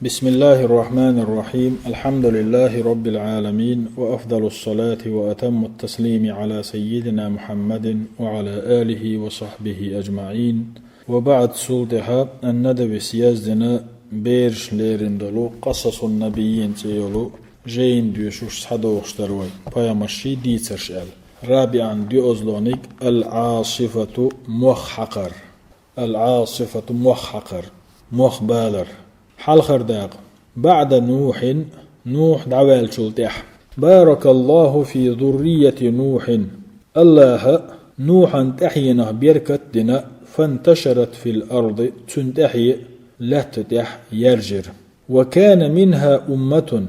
بسم الله الرحمن الرحيم. الحمد لله رب العالمين، وأفضل الصلاة وأتم التسليم على سيدنا محمد وعلى آله وصحبه أجمعين. وبعد سلطها الندب سيازدنا بيرش ليرندلو قصص النبيين تيولو جين ديوشوش صدوخش دروي بايمشي ديترشال. رابعا دي أزلونيك العاصفة موخحقر. العاصفة موخحقر موخ بالر حلخر داق بعد نوح دعوال شلتح. بارك الله في ذرية نوح. الله نوحا تحينه بيركت دنا فانتشرت في الأرض تنتحي لا تتح يرجر. وكان منها أمة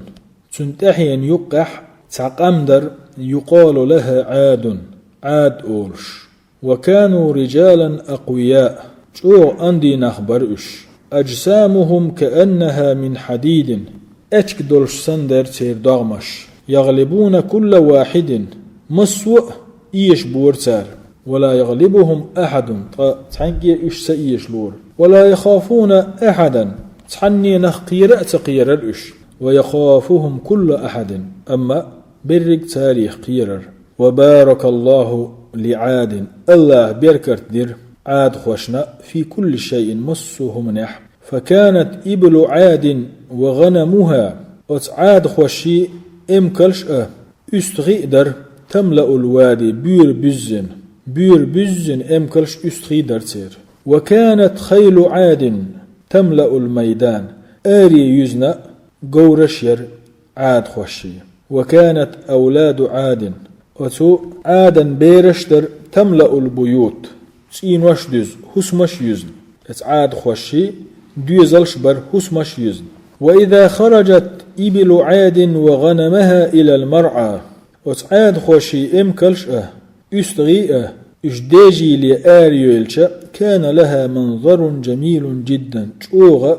تنتحي يقح تعقمدر يقال لها عاد أولش. وكانوا رجالا أقوياء شو أندي نخبرش أجسامهم كأنها من حديد أشكدلش سندر تير دغمش. يغلبون كل واحد مسوء إيش بورتار ولا يغلبهم أحد تحنكي إيش سئيش لور. ولا يخافون أحدا تحني نخقير تقير إيش. ويخافهم كل أحد أما برق تاريخ قيرر. وبارك الله لعاد. الله بيركرت دير عاد خوشنا في كل شيء مسه منح. فكانت إبل عاد وغنمها عاد خوشي امكلش استغيدر تملأ الوادي بير بزن امكلش استغيدر تير. وكانت خيل عاد تملأ الميدان آري يزنا قورشير عاد خوشي. وكانت أولاد عاد عادا بيرشتر تملأ البيوت سين وشدز هسمش يزن عاد خوشي ديزلش بر هسمش يزن. وإذا خرجت إبل عاد وغنمها إلى المرعى عاد خوشي امكلش استغيئة اشداجي لآريولش كان لها منظر جميل جدا شوغ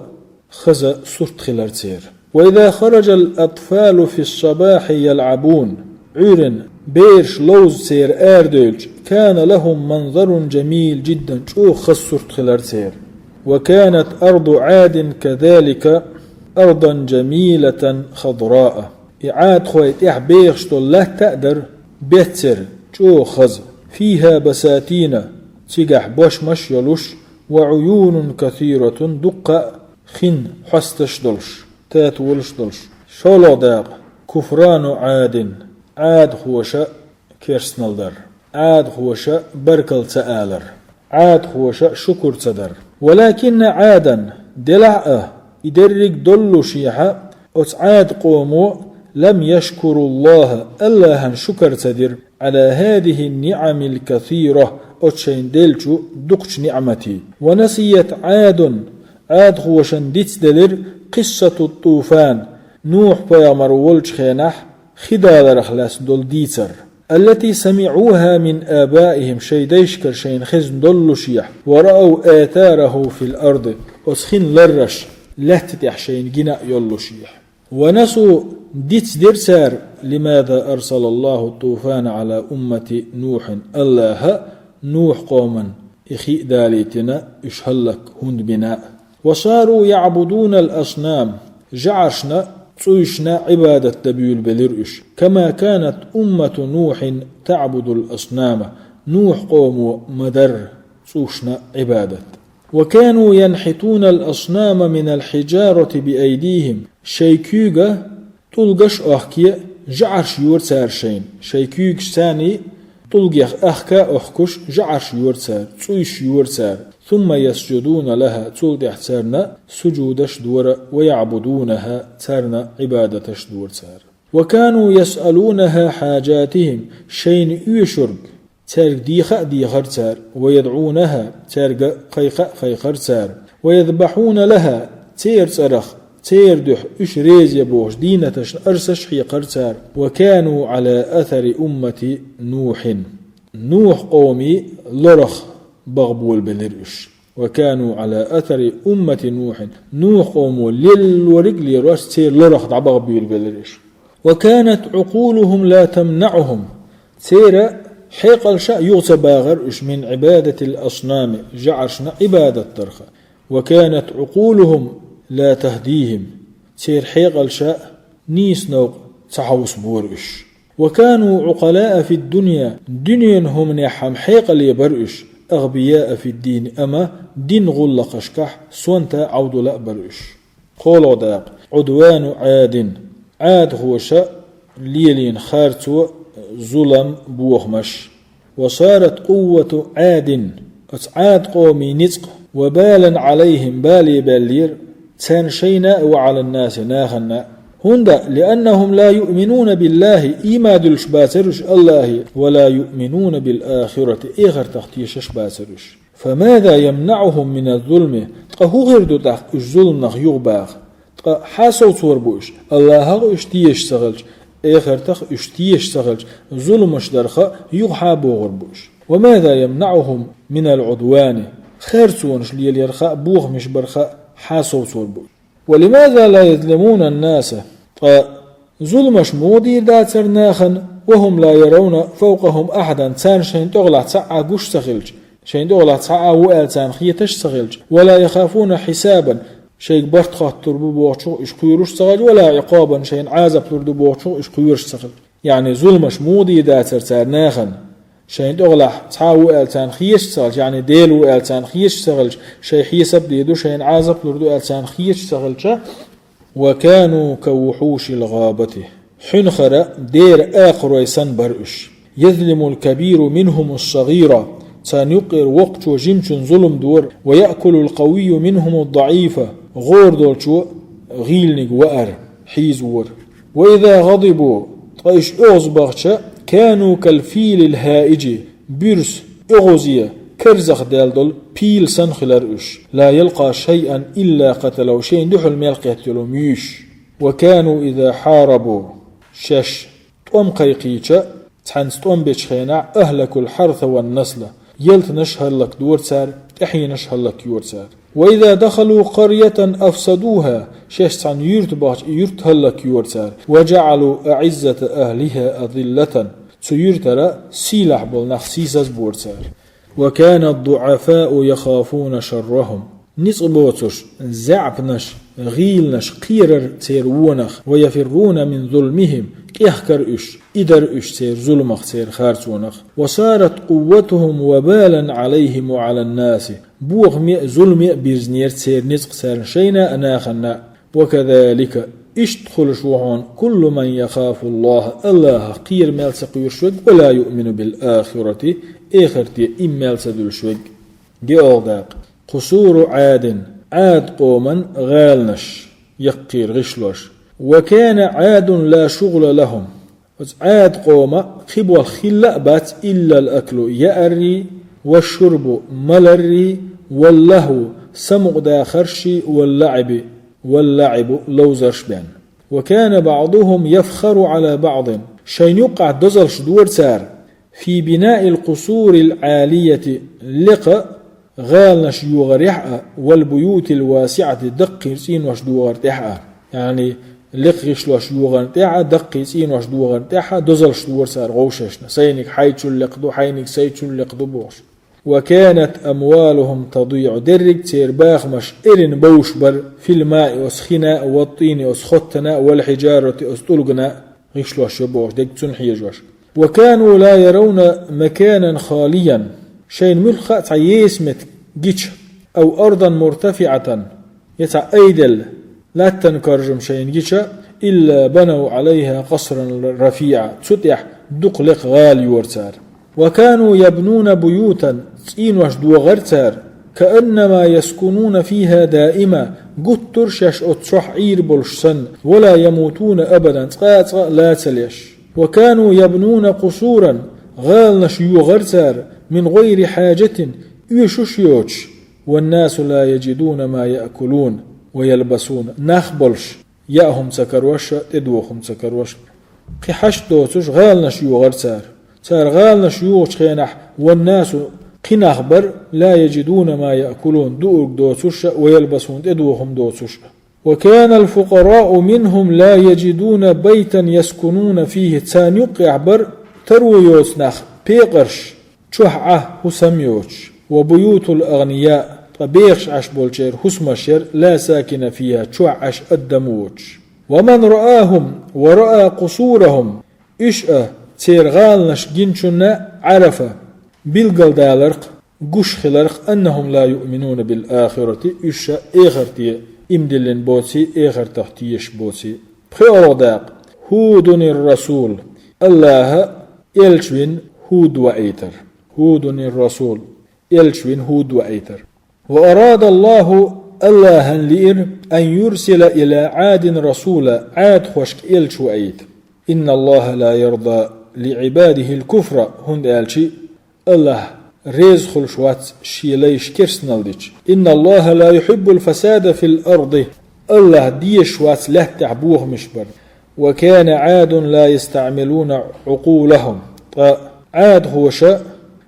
خزا صرت خلرتير. وإذا خرج الأطفال في الصباح يلعبون عيرن بيرش لوز سير آردولش كان لهم منظر جميل جدا شو خسرت خلرتير. وكانت أرض عاد كذلك أرضا جميلة خضراء. إعاد خويت بيخشت الله تقدر بيتر شو خز فيها بساتين تيجح بوش مش يلوش وعيون كثيرة دق خن حستش دلش تاتولش دلش. شولو داق كفران عاد خوشا كيرسنالدر عاد خوشا بركل تآلر عاد خوشا شكر تدر. ولكن عادا دلع إدرك دلو شيحا عاد قومو لم يشكروا الله الله شكر تدر على هذه النعم الكثيرة أتشين دلشو دقش نعمتي. ونسيت عاد خوشا ديت دلر قصة الطوفان نوح بيامر ولش خينح خدال رخلاس دول ديتر التي سمعوها من آبائهم شيديش كرشين خزن دول شيح. ورأوا آثاره في الأرض وسخين لرش لهتتح شين جناء يلو شيح. ونسوا ديت درسار لماذا أرسل الله الطوفان على أمة نوح. الله نوح قوما إخي داليتنا إشهلك هند بناء. وصاروا يعبدون الأصنام جعشنا تسويشنا عبادة تبيل بلرئش كما كانت أمة نوح تعبد الأصنام. نوح قوم مدر تسوشنا عبادة. وكانوا ينحتون الأصنام من الحجارة بأيديهم شيكيوغا تلقش أحكي جعرش يورتسار شين شيكيوغ ثاني تلقيخ أحكا أحكش جعرش يورتسار تسويش يورتسار. ثم يسجدون لها تلدح تارنا سجودش دور ويعبدونها تارنا عبادتش دور تار. وكانوا يسألونها حاجاتهم شين يشرق تارق ديخر تار ويدعونها تارق خيخر تار ويذبحون لها تير صرخ تير دح ريز يبوش دينتش أرسش حيقر تار. وكانوا على أثر أمة نوح قومي لرخ بغبول بلرش. وكانوا على أثر أمة نوح قوموا للورقل راس تير لرخ بغبول بلرش. وكانت عقولهم لا تمنعهم تير حيقل شاء يغتباغرش من عبادة الأصنام جعشنا عبادة ترخى. وكانت عقولهم لا تهديهم تير حيقل شاء نيس نوق تحوس بورش. وكانوا عقلاء في الدنيا هم نحم حيقل يبرش، أغبياء في الدين أما دين غلق شكح سوانتا عود لا برش. قولوا داق عدوان عاد هو شاء ليلين خارتو ظلم بوخمش. وصارت قوة عاد قومي نتق وبالا عليهم بالي بالير تان شينا وعلى الناس ناخنا هندا لأنهم لا يؤمنون بالله إما دلش باسرش الله ولا يؤمنون بالآخرة إغر تختيشش باسرش. فماذا يمنعهم من الظلم؟ هو غير دو تخ الظلم نخ يغباغ حاسو توربوش الله اشتيش سغلش إغر تخ اشتيش سغلش ظلمش درخ يغحى بوغربوش. وماذا يمنعهم من العدوان؟ خيرتونش ليل يرخاء بوغ مش برخاء حاسو توربوش. ولماذا لا يظلمون الناس؟ ظلمش مودي داتر ناخن وهم لا يرون فوقهم أحدا تان شين تغلع تسعى قش سغلج شين تغلع تسعى وقال تان خيتش سغلج ولا يخافون حسابا شيء برتخات تربو بوغشو إشقيروش سغلج ولا عقابا شين عازب تربو بوغشو إشقيروش سغلج. يعني ظلمش مودي داتر تان ناخن شين تغلع تسعى وقال تان خيش سغلج يعني ديل وقال تان خيش سغلج شيء حيسب ديدو شين عازب تربو قال تان خيش سغلج. وكانوا كوحوش الغابة حنخر دير آخر يسن برئش يظلم الكبير منهم الصغير تان يقر وقت وجمش ظلم دور ويأكل القوي منهم الضعيف غور دولشو غيلنق وأر حيزور. وإذا غضبوا طيش أغزبغش كانوا كالفيل الهائج برس أغزية كرزخ دالدول بيل سنخلرش لا يلقى شيئا إلا قتلوا شيء دحل ميلقيتلو ميش. وكانوا إذا حاربوا شش تقوم قيقيشة تحنس تقوم بيشخينع أهلكوا الحرث والنسل يلت نشهر لك دور سار تحي نشهر لك يور سار. وإذا دخلوا قرية أفسدوها شش تحن يرت هلك يور سار وجعلوا أعزة أهلها أذلة سيرترى سيلح بالنخ سيساس بور سار. وكان الضعفاء يخافون شرهم نصبوتش زعبنش غيلنش قيرر تيرونخ ويفرون من ظلمهم إحكرش إدرش تير ظلمخ تير خارتونخ. وصارت قوتهم وبالا عليهم وعلى الناس بوغ مئ ظلم بيزنير تير نزق سار شينا أناخنا. وكذلك اشتخل شوهون كل من يخاف الله قير مالسق يشوك ولا يؤمن بالآخرة إخرتي إمال سدل شوك. جاء قصور عاد قوما غالنش يقير غشلوش. وكان عاد لا شغل لهم عاد قوما خبوا الخلاء بات إلا الأكل يأري والشرب ملري واللهو سمق دا خرشي واللعب لوزرش بان. وكان بعضهم يفخر على بعض شين يقع دزل شدور سار في بناء القصور العالية لقى غالنش يغرحها والبيوت الواسعة دق يسين وشدوغر تحها يعني لقيش لوش يوغر تحها دق يسين وشدوغر تحها دزل شدور سار غوششنا سينك حيتشو اللقدو حينك سيتشو اللقدو بوش. وكانت أموالهم تضيع درج تير باخمش إرن بوشبر في الماء أسخناء والطين أسخطنا والحجارة أستلقنا غيش لوش يبوش ديك تنحي جوش. وكانوا لا يرون مكانا خاليا شين ملخا تعيسمت جيش أو أرضا مرتفعة يتعيدل لا تنكرجم شين جيش إلا بنوا عليها قصرا رفيعا تتح دقلق غالي ورتار. وكانوا يبنون بيوتا تين وشدو غرتار كأنما يسكنون فيها دائما قد ترشش أتشح عير بلشسن ولا يموتون أبدا لا تليش. وكانوا يبنون قصورا غالنش يغرتار من غير حاجة يشوشيوش والناس لا يجدون ما يأكلون ويلبسون نخبلش يأهم سكروش تدوهم سكروش قحش دوتش غالنش يغرتار سار غالنش يوش خينح والناس قنخبر لا يجدون ما يأكلون دوك دوتش ويلبسون تدوهم دوتش. وكان الفقراء منهم لا يجدون بيتا يسكنون فيه تان يقع بر ترويوس نخ بيقرش شحعه وسميوش. وبيوت الأغنياء طبيخش عش بولشير حسمشير لا ساكن فيها شو عش الدموج. ومن رآهم ورأى قصورهم إشأ تيرغالنش جنشنا عرف بالقل دالرق قش خلرق أنهم لا يؤمنون بالآخرة إشأ إخرتي إمدلن بوتي إخر تحتيش بوتي بخير داق هود الرسول الله إلشوين هود وأيتر هود الرسول إلشوين هود وأيتر. وأراد الله لئر أن يرسل إلى عاد رسولا عاد خوشك إلش وأيت. إن الله لا يرضى لعباده الكفر هند ألشي الله ريز خلشوات شيليش كرسنالديش. إن الله لا يحب الفساد في الأرض الله ديشوات له تعبوه مشبر. وكان عاد لا يستعملون عقولهم عاد هو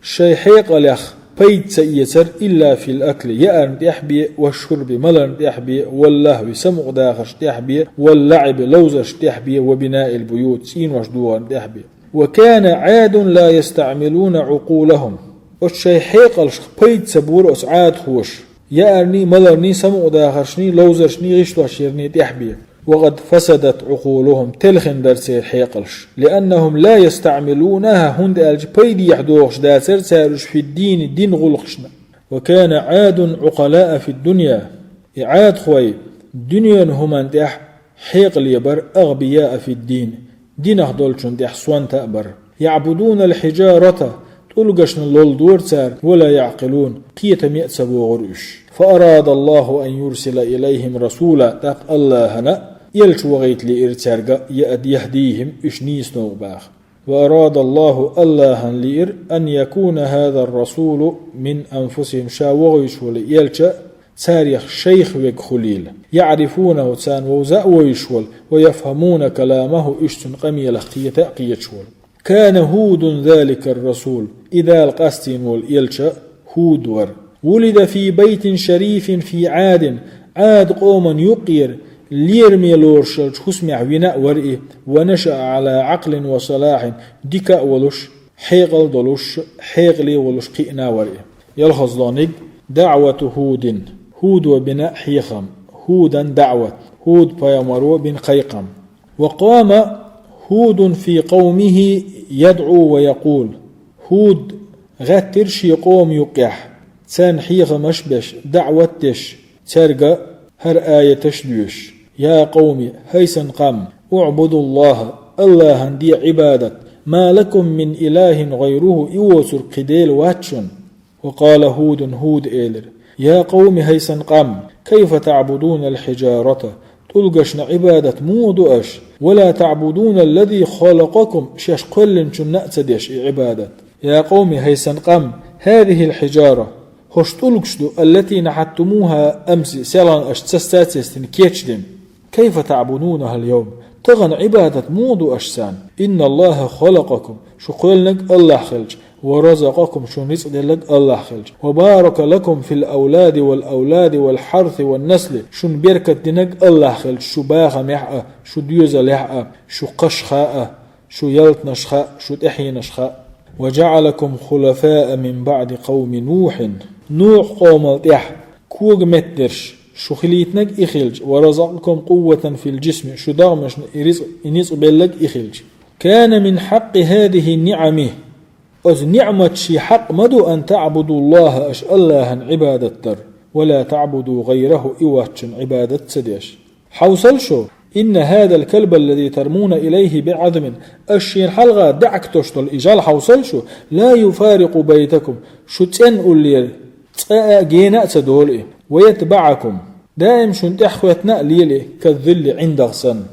شيء حيق لخ بيت سيسر إلا في الأكل يأرن تحبي والشرب ملن تحبي واللهو سمع داخش تحبي واللعب لوزش تحبي وبناء البيوت سين وشدوان تحبي. وكان عاد لا يستعملون عقولهم والشيء حيق لخ بيت سبور أسعاد خوش يأرني ملرني سمع داخشني لوزشني غشتوشيرني تحبي. وقد فسدت عقولهم تلخن درسي حيقلش لأنهم لا يستعملونها هند الجبيدي يحدوغش داسر سارش في الدين غلقشنا. وكان عاد عقلاء في الدنيا عاد خوي دنيا هم انتح حيق ليبر أغبياء في الدين دين أخدولشن تح سوان تأبر يعبدون الحجارة تلقشن اللول دور سار ولا يعقلون قيتم يأسبوا غرش. فأراد الله أن يرسل إليهم رسولا تق الله هنا يلش وغيت لإرتارقا يهديهم إشنيس نوباخ. وأراد الله لإر أن يكون هذا الرسول من أنفسهم شاوغيش وليلش تاريخ شيخ وخليل يعرفونه تان وزاء ويشول ويفهمون كلامه إشتن قميل قية شول. كان هود ذلك الرسول إذا القستين والإلش هود ور ولد في بيت شريف في عاد قوما يقير ليرمي لورشل خسمع ويناء ورئي ونشأ على عقل وصلاح ديكا ولش حيقل دلوش حيقلي ولش قئنا ورئي. يلخص لانيك دعوة هود وبناء حيخم هودا دعوة هود بيامرو بن قيقم. وقام هود في قومه يدعو ويقول هود غترشي قوم يقح سان حيخ مشبش دعوتش ترقى هر آية تشدوش. يا قومي هيسن قام اعبدوا الله هندي عبادة ما لكم من إله غيره إوسر قديل واتشن. وقال هود إيلر يا قومي هيسن قام كيف تعبدون الحجارة تلقشن عبادة مودؤش ولا تعبدون الذي خلقكم شاش قلن نأتدش عبادة. يا قومي هيسن قام هذه الحجارة هشتلقشدو التي نحتموها أمس سيلان أشتستاتستن كيتشدم كيف تعبدونها اليوم تغن عبادة موضو أشسان. إن الله خلقكم شو قلنك الله خلج ورزقكم شو نسألك الله خلج وبارك لكم في الأولاد والحرث والنسل شو نبركة دينك الله خلج شو باغ محقة شو ديوز لحقة شو قشخاء شو يلت نشخاء شو تحيي نشخاء. وجعلكم خلفاء من بعد قوم نوح قوم التح كوغ مترش شو خليتنك إخلج ورزقكم قوة في الجسم شو دغمش إنيس بلك إخلج. كان من حق هذه النعمه أز نعمة شي حق مدو أن تعبدوا الله أش الله عبادة تر ولا تعبدوا غيره إواتشن عبادة سديش. حوصل شو إن هذا الكلب الذي ترمون إليه بعظم أشين حلقة دعك تشتل إجال حوصل شو لا يفارق بيتكم شو تنقل لي جينا تدول ويتبعكم دائم شن تحوتنا ليلي كالذل عند غصن.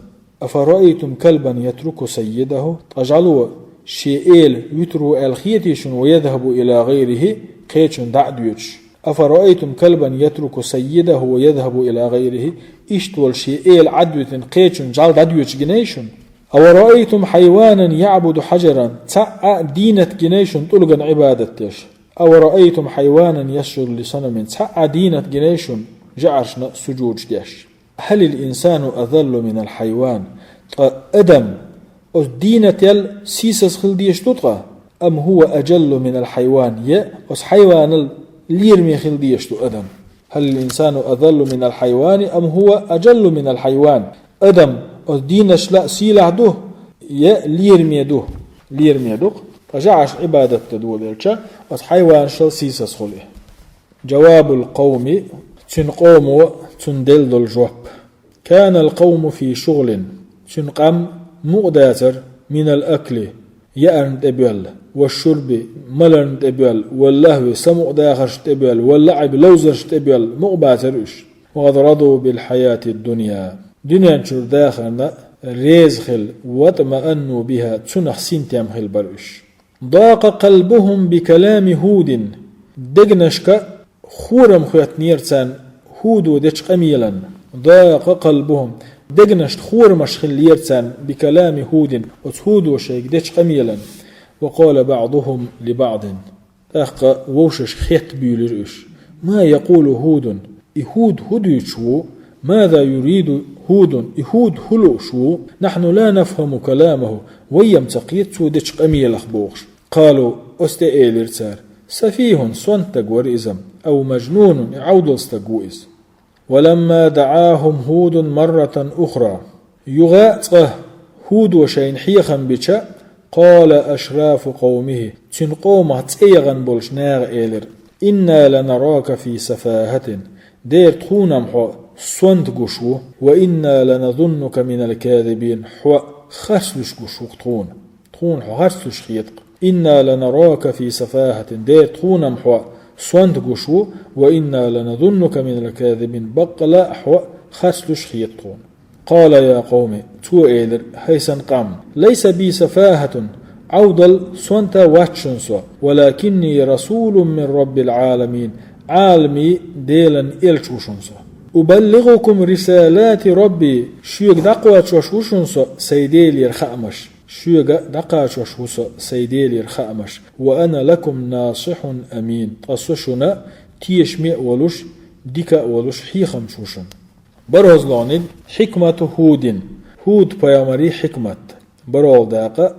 أفرأيتم كلبا يترك سيده تجعلوا شيئيل يترو الخيتيشن ويذهب إلى غيره قيتشن دعدوش. أفرأيتم كلبا يترك سيده ويذهب إلى غيره إشتول شيئيل عدوة قيتشن جعل دعدوش جنيشن. أو رأيتم حيوانا يعبد حجرا تسعى دينة جنيشن تلقى عبادتش. أو رأيتم حيوانا يسجد لصنم تسعى دينة جنيشن جعشنا سجود ديش. هل الإنسان أذل من الحيوان أدم دينة يل سيسس خل ديش تطغى أم هو أجل من الحيوان أس حيوان ليرمي خل ديش أدم. هل الإنسان أذل من الحيوان أم هو أجل من الحيوان؟ أدم دينش لا سيلع ده ليرمي ده فجعش عبادة تدولش حيوان شل سيسس خليه. جواب القوم تنقوم تندل الجواب. كان القوم في شغل تنقم مقداتر من الأكل يأرن تبيل والشرب ملرن تبيل واللهو سمق داخرش تبيل واللعب لوزرش تبيل مقباترش. وقد رضوا بالحياة الدنيا دنيا نشر داخلنا ريزخل وطمأنوا بها تنخ سنتيام خل برش. ضاق قلبهم بكلام هود دقنشك خورم خيات نيرتان هودو ديش قميلا. ضاق قلبهم دقنشت خورمش خليرتان بكلام هود وتهودو شيك ديش قميلا. وقال بعضهم لبعض أخ ووشش خيت بيولرش ما يقول هود إهود هدو شو ماذا يريد هود إهود هلو شو نحن لا نفهم كلامه ويم تقيت ديش قميل أخبوغش. قالوا أستئيل ارتار سفيه صنتق ورئزم أو مجنون عود استقوئز. ولما دعاهم هود مرة أخرى يغاطه هود وشين حيخا بيشا قال أشراف قومه تنقوم تيغن بولش ناغ إيلر إنا لنراك في سفاهة دير تخونم حو صنت قشو وإنا لنظنك من الكاذبين حو خرسلش قشو تخون حو خرسلش خيطق. إنا لنراك في سفاهة دير تخونم حو صنت قشو وإنا لنظنك من الكاذبين بقلا حو خرسلش خيطقون. قال يا قوم تو إيلر هيسن قام ليس بي سفاهة عودل صنتا واتشنسو ولكني رسول من رب العالمين عالمي ديلن إلشوشنسو أبلغكم رسالات ربي شيوك دقوة شوشنسو سيديلير خامش شيوك دقوة شوشنسو سيديلير خامش وأنا لكم ناصح أمين تصشنا تيشمي ولوش ديكا ولوش حيخم شوشن. برهز لعنين حكمة هود بيامري حكمة برول داقة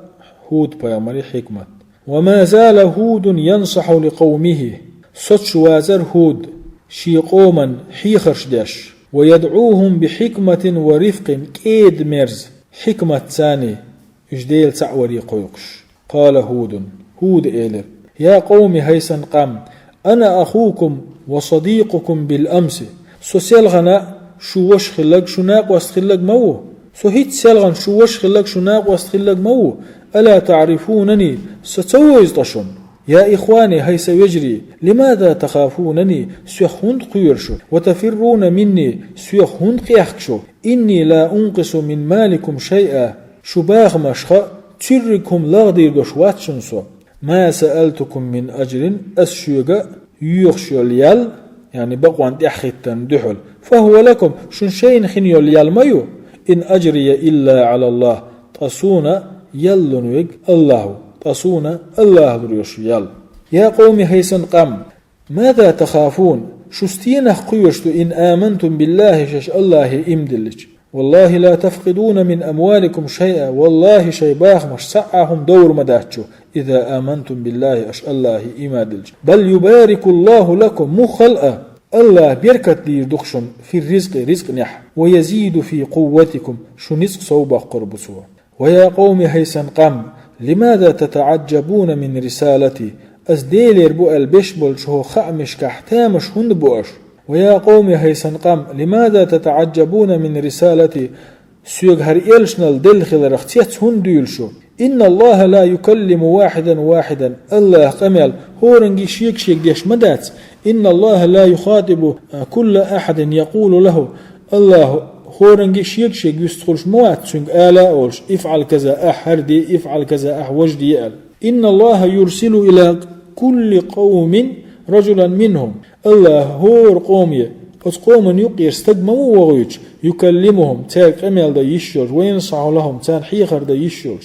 هود بيامري حكمة. وما زال هود ينصح لقومه صدش وازر هود شي قوما حيخرش داش ويدعوهم بحكمة ورفق كيد مرز حكمة ثاني اجديل تعوري قيقش. قال هود إيلر يا قوم هيسن قام أنا أخوكم وصديقكم بالأمس سوسيل غناء شو وش خلق شو ناق واستخلق مو سو هيت سيلغن شو وش خلق شو ناق واستخلق مو ألا تعرفونني ستويز طشن. يا إخواني هيس يجري لماذا تخافونني سيخوند قيرشو وتفرون مني سيخوند قيحكشو إني لا أنقص من مالكم شيئا شباغ مشخا تركم لاغدير قشواتشنسو ما سألتكم من أجر أسشيغا يخشو اليال يعني بقوان تحخيتن دحل فهو لكم شنشين خنيو اليال مايو إن أجري إلا على الله تصون يلنوك الله تصون الله دريوش يل. يا قوم هيسن قام ماذا تخافون شستين قيوشتو إن آمنتم بالله شش الله إمدلج والله لا تفقدون من أموالكم شيئا والله شيباخ مش سعهم دور مداتشو إذا آمنتم بالله أش الله إمادلج بل يبارك الله لكم مخلأ الله بيركت لي دخشن في الرزق رزق نح ويزيد في قوتكم شو نزق صوبة قرب سوا. ويا قوم هيسن قام لماذا تتعجبون من رسالتي أزديل يربو البشبل شهو خامش كحتامش هند بوش. ويا قوم هيسن قام لماذا تتعجبون من رسالتي سيوغ هر إلشنال دلخل رختيت هند يلشو إن الله لا يكلم واحدا الله قمل هورنجي شيك ديش مدات إن الله لا يخاطب كل أحد يقول له الله هورنجي شيك يستخلش موات سنج آلا أولش افعل كذا هردي افعل كذا وجدي يأل. إن الله يرسل إلى كل قوم رجلا منهم الله هور قومي قوم يقير استجموا وغيج يكلمهم تاك أمل دا يشير وينصح لهم تان حيخر دا يشير.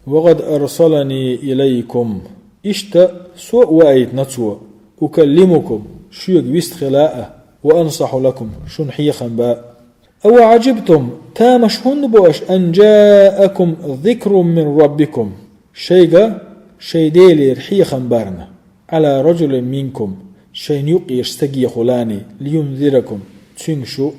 وقد أرسلني إليكم إشتا سوء وأيت نتوى أكلمكم شيك بيستخلاء وأنصح لكم شن حيخا باء. أو عجبتم تامش هن بوش أن جاءكم ذكر من ربكم شي ديلي رحيخا بارنا على رجل منكم شين يقير استقي خلاني لينذركم تنشو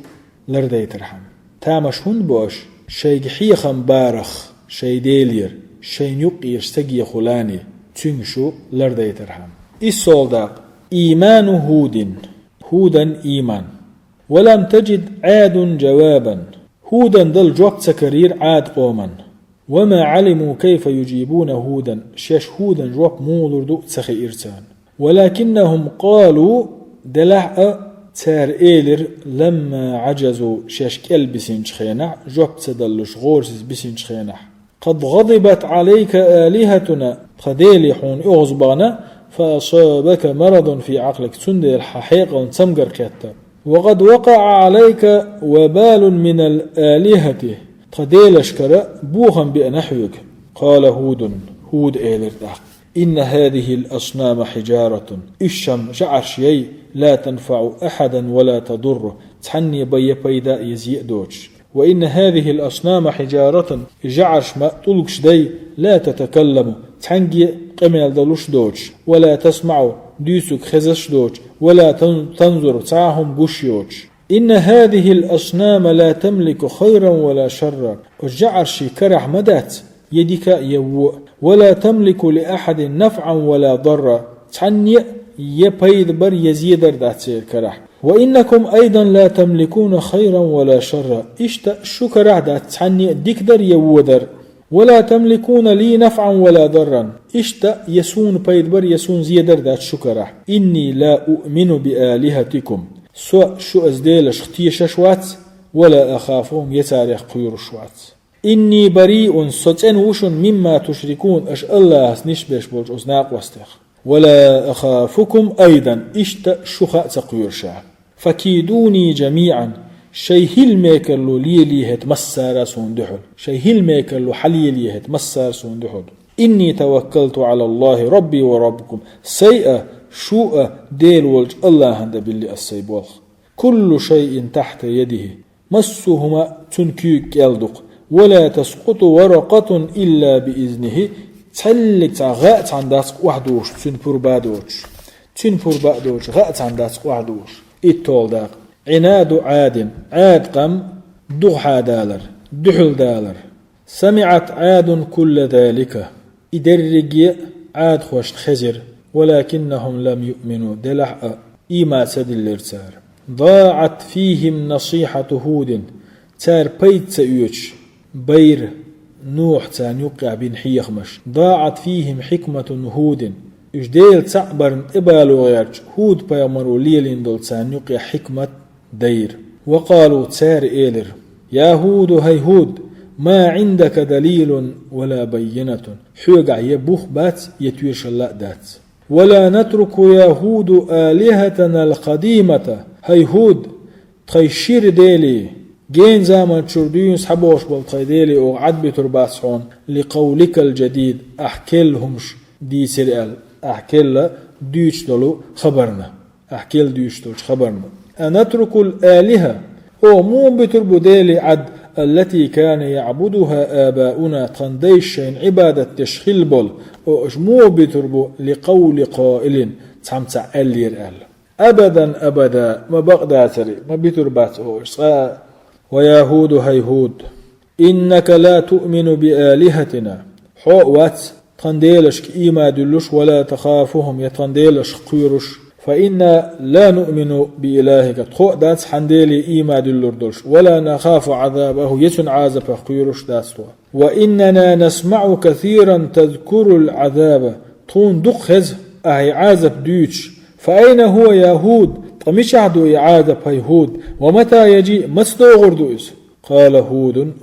لردي ترحم تامش هند بوش شيء حيخم بارخ شيء ديلير شين يقير استقي خلاني تنشو لردي ترحم الصولداق إيمان هودا إيمان ولم تجد عاد جوابا هودا ضل جواب سكرير عاد قوما وما علموا كيف يجيبون هودا شاش هودا جواب مولر دو تسخي إرسان ولكنهم قالوا دلع تار إيلر لما عجزوا شاش كل بسنج خينح جواب تدلش غورسز بسنج خينح قد غضبت عليك آلهتنا خديلي حون أغزبانا فأصابك مرض في عقلك تندي الحقيقة تمقر كتا وقد وقع عليك وبال من الآلهة قديل أشكر بوخا بأنحوك قال هود إيلر إن هذه الأصنام حجارة الشم جعر شيء لا تنفع أحدا ولا تضر تحني بيدا يزيء دوش وإن هذه الأصنام حجارة جعرش ما طلقش دي لا تتكلم تحنجي قمل دلوش دوش ولا تسمع ديسك خزش دوش ولا تنظر تعهم قشيوش إن هذه الأصنام لا تملك خيرا ولا شرا وجعرش كرح مدات يدك يو ولا تملك لأحد نفعا ولا ضرا تحني يبيد بر يزيدر داتسير كرح وإنكم أيضا لا تملكون خيرا ولا شرا إشتا شكرا دات تحني ديكدر يودر ولا تملكون لي نفعا ولا ضرا إشتا يسون بيد بر يسون زيدر دات شكرا إني لا أؤمن بآلهتكم سواء شو أزديل شختيش شوات ولا أخافهم يتاريخ قير شوات إني بريء ستن وشن مما تشركون أش الله نشبش بولج أزناق واستخ ولا أخافكم أيضا إشتا شخاء تقير شعب فكيدوني جميعا شيهل ميكلو ليهت مسار سوندحل شيهل ميكلو حليليهت مسار سوندحل إني توكلت على الله ربي وربكم سيئة شوء ديل ولج الله هند باللي السيبوخ كل شيء تحت يده مسهما تنكيك يلدق ولا تسقط ورقة إلا بإذنه تسلك غات عن داسق وحدوش تنفر بادوش غات عن داسق وحدوش إتول داق عناد عاد قم دغحا دالر دحل دالر سمعت عاد كل ذلك إدرقي عاد خوش خزر ولكنهم لم يؤمنوا دلح إيما سد الارسار ضاعت فيهم نصيحة هود تار بيت سيوش بير نوح تان يقع بن حيخمش ضاعت فيهم حكمة هود إجديل تعبر إبالو غيرج هود بيامرو ليلين دول تان يقع حكمة دير وقالوا تار إيلر يا هود هاي هود ما عندك دليل ولا بينة حوقع يبوخ بات يتويش الله دات ولا نترك يا هود آلهتنا القديمة هاي هود تخيشير ديلي جين زمان شردين سحبوش بالقيديلي او عد بترباسحون لقولك الجديد احكيلهمش دي سرقال احكيل ديش دلو خبرنا احكيل ديش دلو خبرنا أنترك الآلهة او مو بتربو ديلي عد التي كان يعبدها آباؤنا تنديشين عبادة تشخيل بول او مو بتربو لقول قائل تمتع ألير أبدا ما بقداتري ما بتربات او ويا هود هاي هود إنك لا تؤمن بآلهتنا حوات تنديلش إيما دلش ولا تخافهم يتنديلش قيرش فإنا لا نؤمن بإلهك تخو دات حنديلي إيما دلردلش ولا نخاف عذابه يتن عازب قيرش داستوا وإننا نسمع كثيرا تذكر العذاب طون دقخز أهي عازب ديوش فأين هو يا هود مش عدو إعادة هود ومتى يجي مستوغر دوس قال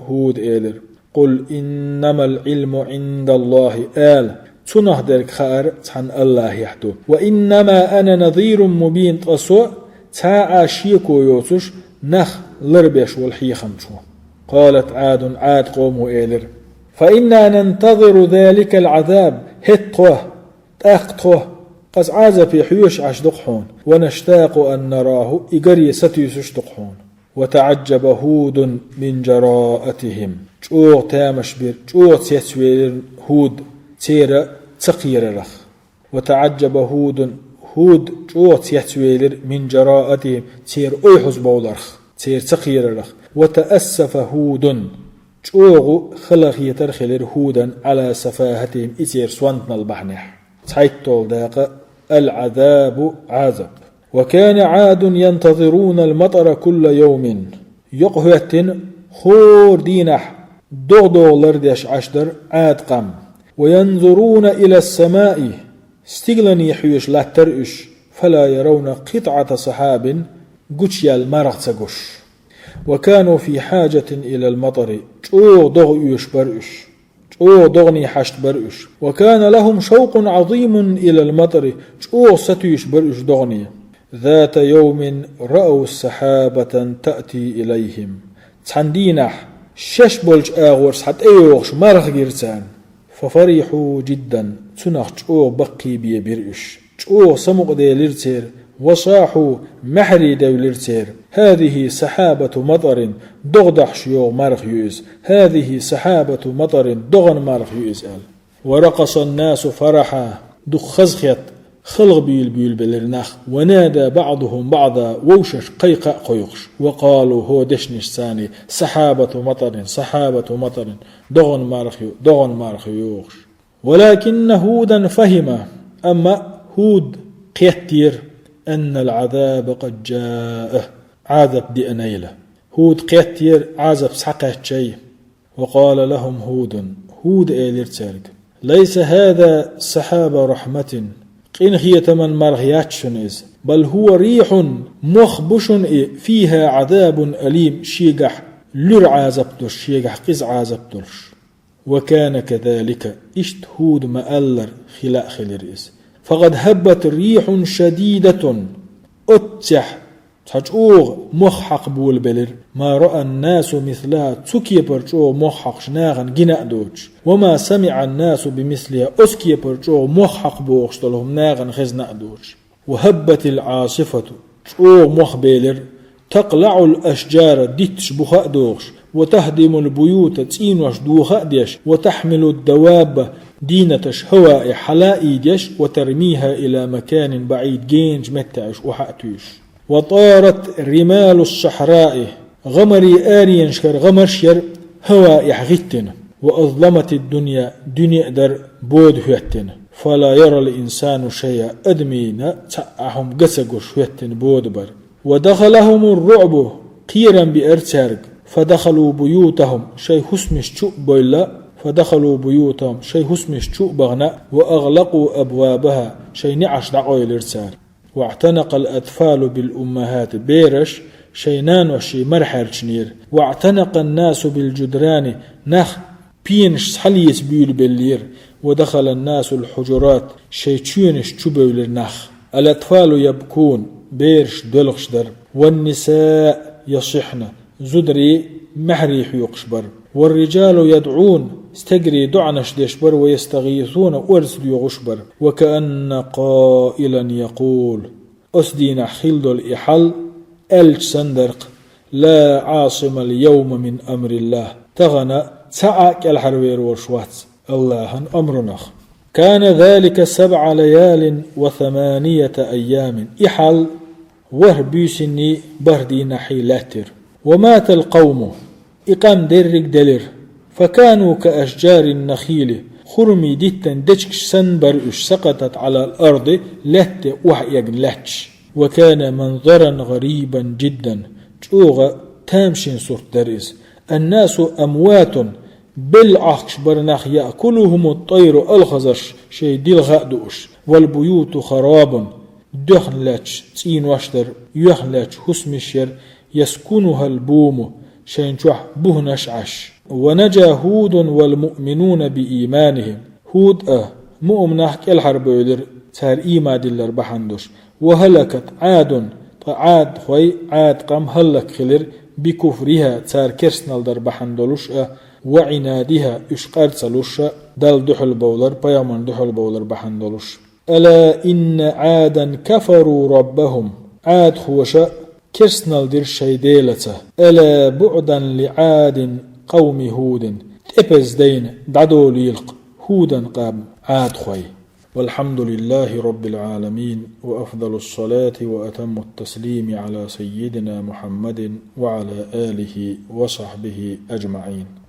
هود إيلر قل إنما العلم عند الله آل تنهدرك خار عن الله يحدو وإنما أنا نظير مبين تأسوء تاع شيكو يوتش نخ لربيش والحيخمشو قالت عاد قوم إيلر فإنا ننتظر ذلك العذاب هتوه تأخطوه قز عازب في حيوش عشدقحون ونشتاق أن نراه إقري ستيسش دقحون وتعجب هود من جراءتهم جوغ تامش بير جوغ تيسوير هود تيرا تقير رخ وتعجب هود جوت يتويلر من جراءته تير أيحز بولرخ تير تقيررخ وتأسف هود جوغ خلق يترخلر هودا على سفاهتهم إتير سوانتنا البحنح تحيطول داق العذاب عذاب. وكان عاد ينتظرون المطر كل يوم يقهوة خور دينح دغدغ لردش عشدر عاد قم وينظرون إلى السماء استغلن يحيش لا ترئش فلا يرون قطعة سحاب قتشي المرغ تقش. وكانوا في حاجة إلى المطر جو دغ يش برئش جو دغني حشت برئش. وكان لهم شوق عظيم إلى المطر جو ستيش برئش دغني. ذات يوم رأوا السحابة تأتي إليهم تحندينح شش بولج آغورس حتى أيوغش مرغ جيرتان ففرحوا جدا تنخ جو بقي بي برئش جو سمق دي لرتير وصاحوا محري دي لرتير هذه سحابة مطر دغدح شيوغ مرغ يؤز هذه سحابة مطر دغن مرغ يؤز ورقص الناس فرحا دخزخيت خلق بيل بلرناخ ونادى بعضهم بعضا ووشش قيقا قيقش وقالوا هو دشنش ثاني سحابة مطر دغن مارخ يوغش. ولكن هودا فهم أما هود قيتير أن العذاب قد جاء عذب دي أنيلة هود قيتير عذب سحقه شيء. وقال لهم هود إيلير تارك ليس هذا سحاب رحمة قين هي تمن مرغياتشنز بل هو ريح مخبش فيها عذاب أليم شيقح لر عازبتش شيقح قز عازبتش. وكان كذلك اشتهود مألر خلاء خلرئس فقد هبت ريح شديدة أتح تحجوغ مخحق بول بلر ما رأى الناس مثلها تسكي برجو مخحق شناغن جناء دوش وما سمع الناس بمثلها أسكي برجو مخحق بوغش لهم ناغن خزناء دوش. وهبت العاصفة تشوغ مخ بلر تقلع الأشجار ديتش بخاء دوغش وتهدم البيوت تسينوش دوخاء ديش وتحمل الدواب دينتش هواء حلائي ديش وترميها إلى مكان بعيد جينج متعش وحأتوش. وطارت رمال الصحراء غمري آريا شكر غمرشير هواء يحغتن وأظلمت الدنيا دنيا در بود هوتن فلا يرى الإنسان شيئا أدمين تعهم قسقش هوتن بود بر. ودخلهم الرعب قيرا بأرتارق فدخلوا بيوتهم شي حسمش شوء بيلا فدخلوا بيوتهم شي حسمش شوء بغناء وأغلقوا أبوابها شي نعش دعوي الارتار. واعتنق الأطفال بالأمهات بيرش شينان وشي مرحر شنير. واعتنق الناس بالجدران نخ بينش حليس بيول باللير. ودخل الناس الحجرات شي تشونش تشبولر نخ. الأطفال يبكون بيرش دلغش در. والنساء يصحن زدري محريح يقشبر. والرجال يدعون استجري دعنش ديشبر ويستغيثون أرسل يغشبر. وكأن قائلا يقول أسدين خلد الإحل ألج سندرق لا عاصم اليوم من أمر الله تغنى تعاك الحروير والشوات الله أمرنخ. كان ذلك 7 ليال و8 أيام إحل وهبيسني بردي نحي لاتر. ومات القوم إقام درق دلر فكانوا كأشجار النخيل خرمي ديتا دجكش سنبرش سقطت على الأرض لت وحيق لتش. وكان منظرا غريبا جدا جوغ تامشين صورت درس. الناس أموات بالعخش برناخ يأكلهم الطير الخزش شي ديل غادوش. والبيوت خراب دخلتش تين وشتر يخلتش حسمشير يسكنها البوم شينشوح بهنش عش. ونجا هود والمؤمنون بإيمانهم هود مؤمنه الحرب يدر تار إيما دلر بحندوش. وهلكت عاد خوي عاد قام هلك خلر بكفرها تار كرسنال در بحندولوش وعنادها اشقار تلوش دال دحل بولر بيامن دحل بولر بحندولوش. ألا إن عادا كفروا ربهم عاد خوشا كرسنال در شيديلته. ألا بعدا لعاد قوم هود تبز دين دعدو ليلق هودا قام عاد خوي. والحمد لله رب العالمين، وأفضل الصلاة وأتم التسليم على سيدنا محمد وعلى آله وصحبه أجمعين.